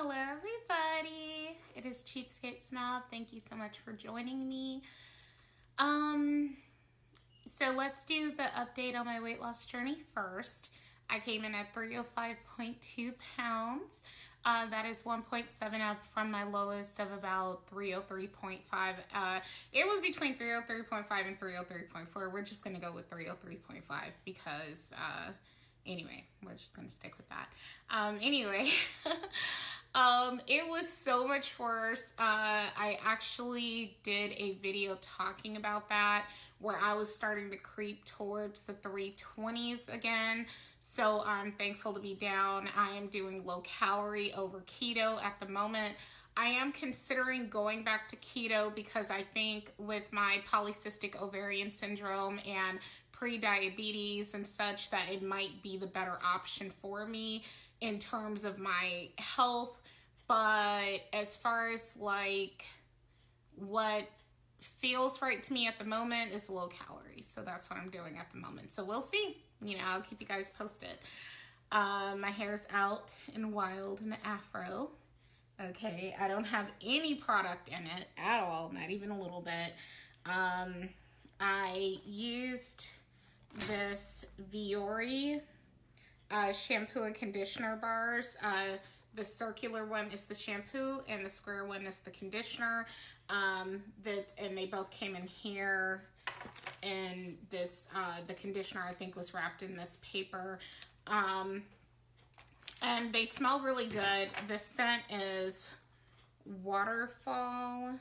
Hello, everybody. It is Cheapskate Snob. Thank you so much for joining me. Um, so let's do the update on my weight loss journey first. I came in at 305.2 pounds. That is 1.7 up from my lowest of about 303.5. It was between 303.5 and 303.4. We're just going to go with 303.5 because anyway, we're just going to stick with that. Anyway, it was so much worse. I actually did a video talking about that where I was starting to creep towards the 320s again. So I'm thankful to be down. I am doing low calorie over keto at the moment. I am considering going back to keto because I think with my polycystic ovarian syndrome and pre-diabetes and such that it might be the better option for me in terms of my health. But as far as like what feels right to me at the moment is low calories. So that's what I'm doing at the moment. So we'll see. I'll keep you guys posted. My hair's out and wild and afro. Okay, I don't have any product in it at all, not even a little bit. I used this Viore shampoo and conditioner bars. The circular one is the shampoo and the square one is the conditioner. And they both came in here. And this, the conditioner I think was wrapped in this paper. And they smell really good. The scent is Waterfall,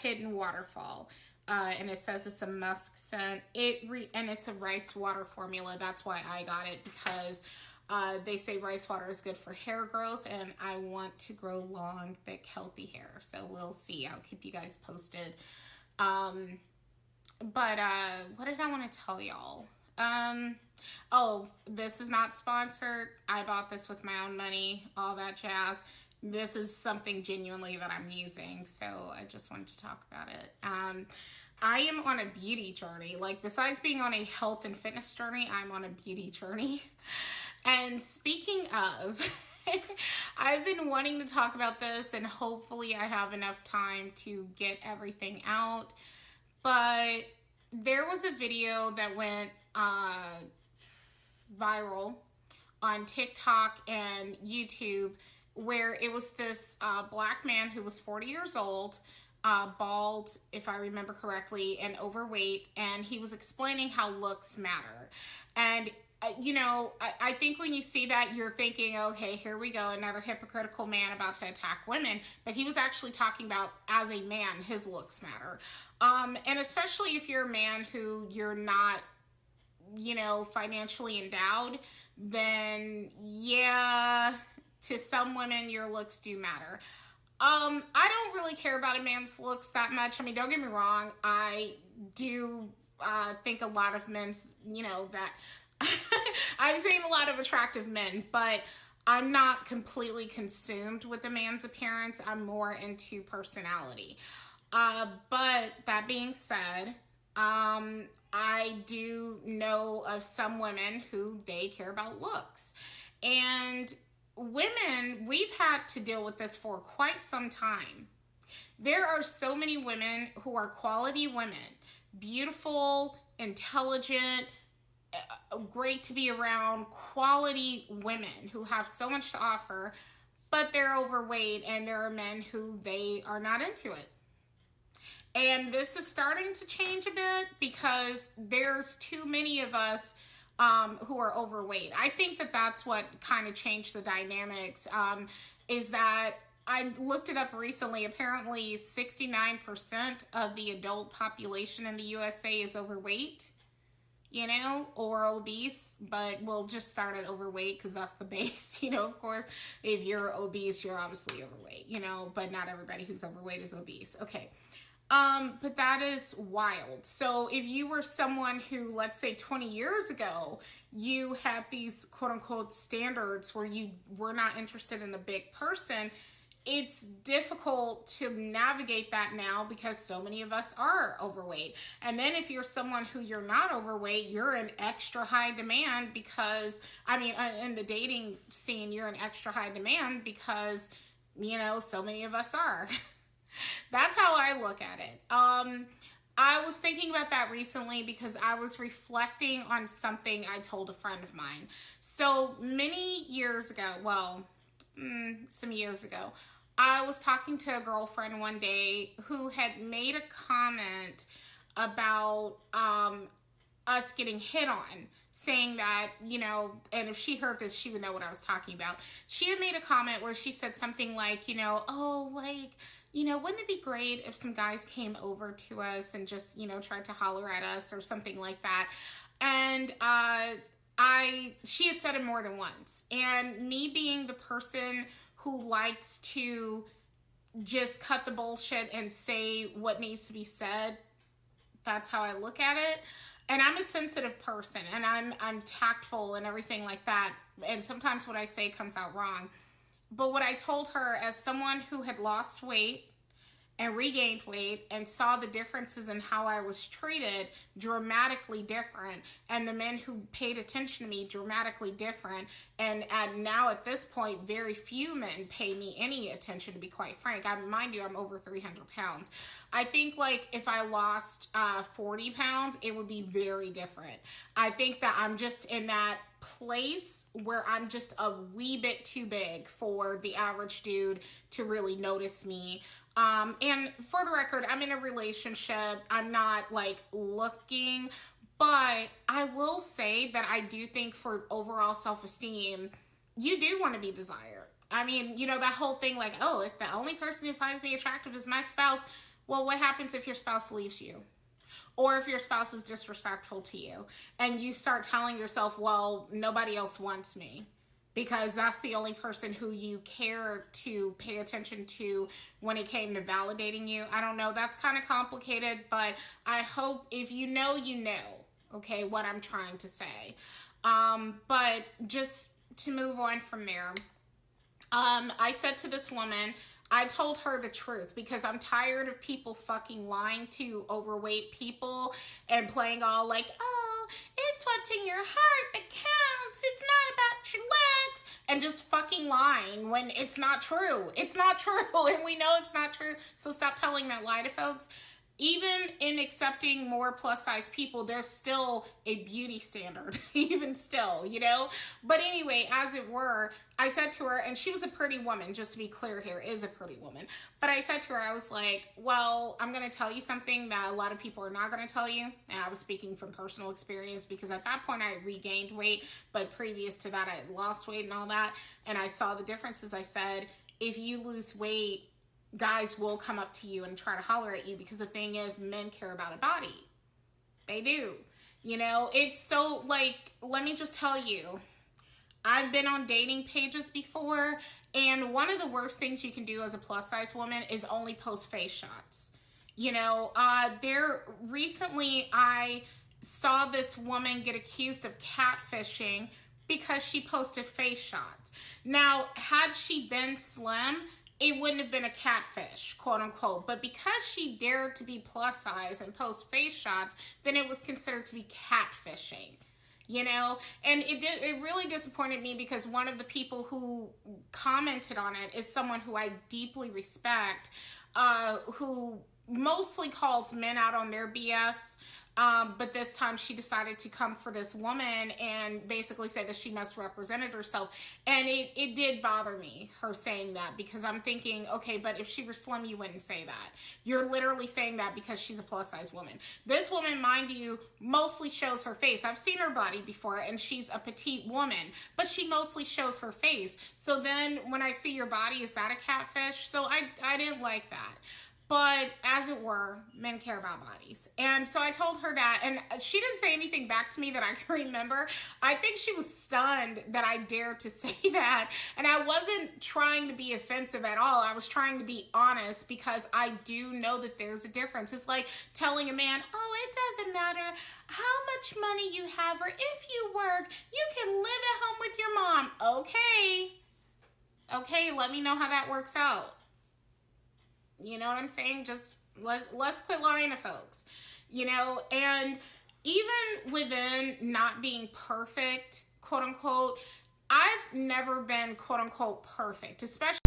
Hidden Waterfall. And it says it's a musk scent. And it's a rice water formula. That's why I got it, because they say rice water is good for hair growth, and I want to grow long, thick, healthy hair. So we'll see. I'll keep you guys posted. But what did I want to tell y'all? Oh, this is not sponsored. I bought this with my own money, all that jazz. This is something genuinely that I'm using, so I just wanted to talk about it. I am on a beauty journey. Like, besides being on a health and fitness journey, I'm on a beauty journey. And speaking of, I've been wanting to talk about this, and hopefully I have enough time to get everything out. But there was a video that went viral on TikTok and YouTube where it was this black man who was 40 years old, bald, if I remember correctly, and overweight, and he was explaining how looks matter. And I think when you see that, you're thinking, okay, here we go, another hypocritical man about to attack women. But he was actually talking about, as a man, his looks matter. And especially if you're a man who you're not, financially endowed, then yeah, to some women, your looks do matter. I don't really care about a man's looks that much. I mean, don't get me wrong. I do think a lot of men's, that I've seen a lot of attractive men, but I'm not completely consumed with a man's appearance. I'm more into personality. But that being said, I do know of some women who they care about looks. And women, we've had to deal with this for quite some time. There are so many women who are quality women, beautiful, intelligent, great to be around, quality women who have so much to offer, but they're overweight, and there are men who they are not into it. And this is starting to change a bit because there's too many of us who are overweight. I think that that's what kind of changed the dynamics, is that I looked it up recently. Apparently 69% of the adult population in the USA is overweight, or obese, but we'll just start at overweight because that's the base. Of course, if you're obese, you're obviously overweight, but not everybody who's overweight is obese. Okay. But that is wild. So if you were someone who, let's say 20 years ago, you had these quote unquote standards where you were not interested in a big person, it's difficult to navigate that now because so many of us are overweight. And then if you're someone who you're not overweight, you're in extra high demand because, in the dating scene, you're in extra high demand because So many of us are. That's how I look at it. I was thinking about that recently because I was reflecting on something I told a friend of mine. So many years ago, well, some years ago, I was talking to a girlfriend one day who had made a comment about us getting hit on, saying that, and if she heard this, she would know what I was talking about. She had made a comment where she said something like, oh, like, wouldn't it be great if some guys came over to us and just, tried to holler at us or something like that? And she has said it more than once. And me being the person who likes to just cut the bullshit and say what needs to be said, that's how I look at it. And I'm a sensitive person, and I'm tactful and everything like that. And sometimes what I say comes out wrong. But what I told her, as someone who had lost weight and regained weight and saw the differences in how I was treated dramatically different, and the men who paid attention to me dramatically different, and now at this point very few men pay me any attention, to be quite frank. Mind you, I'm over 300 pounds. I think like if I lost 40 pounds, it would be very different. I think that I'm just in that place where I'm just a wee bit too big for the average dude to really notice me. And for the record, I'm in a relationship. I'm not like looking, but I will say that I do think for overall self-esteem, you do want to be desired. I mean, that whole thing like, oh, if the only person who finds me attractive is my spouse, well, what happens if your spouse leaves you? Or if your spouse is disrespectful to you and you start telling yourself, well, nobody else wants me, because that's the only person who you care to pay attention to when it came to validating you. I don't know. That's kind of complicated, but I hope if you know, okay, what I'm trying to say. But just to move on from there, I said to this woman, I told her the truth because I'm tired of people fucking lying to overweight people and playing all like, oh, it's what's in your heart that counts. It's not about your legs. And just fucking lying when it's not true. It's not true. And we know it's not true. So stop telling that lie to folks. Even in accepting more plus size people, there's still a beauty standard, even still, But anyway, as it were, I said to her, and she was a pretty woman, just to be clear here, is a pretty woman. But I said to her, I was like, well, I'm going to tell you something that a lot of people are not going to tell you. And I was speaking from personal experience because at that point I regained weight, but previous to that I had lost weight and all that. And I saw the differences. I said, if you lose weight, guys will come up to you and try to holler at you, because the thing is, men care about a body. They do. It's so like, let me just tell you, I've been on dating pages before, and one of the worst things you can do as a plus size woman is only post face shots. Recently I saw this woman get accused of catfishing because she posted face shots. Now, had she been slim, it wouldn't have been a catfish, quote unquote. But because she dared to be plus size and post face shots, then it was considered to be catfishing. And it really disappointed me because one of the people who commented on it is someone who I deeply respect, who mostly calls men out on their BS. But this time she decided to come for this woman and basically say that she misrepresented herself. And it did bother me, her saying that, because I'm thinking, okay, but if she were slim, you wouldn't say that. You're literally saying that because she's a plus size woman. This woman, mind you, mostly shows her face. I've seen her body before, and she's a petite woman, but she mostly shows her face. So then when I see your body, is that a catfish? So I didn't like that. But as it were, men care about bodies. And so I told her that, and she didn't say anything back to me that I can remember. I think she was stunned that I dared to say that. And I wasn't trying to be offensive at all. I was trying to be honest, because I do know that there's a difference. It's like telling a man, oh, it doesn't matter how much money you have or if you work, you can live at home with your mom. Okay, let me know how that works out. You know what I'm saying? Just let's quit lying to folks, and even within not being perfect, quote unquote, I've never been, quote unquote, perfect, especially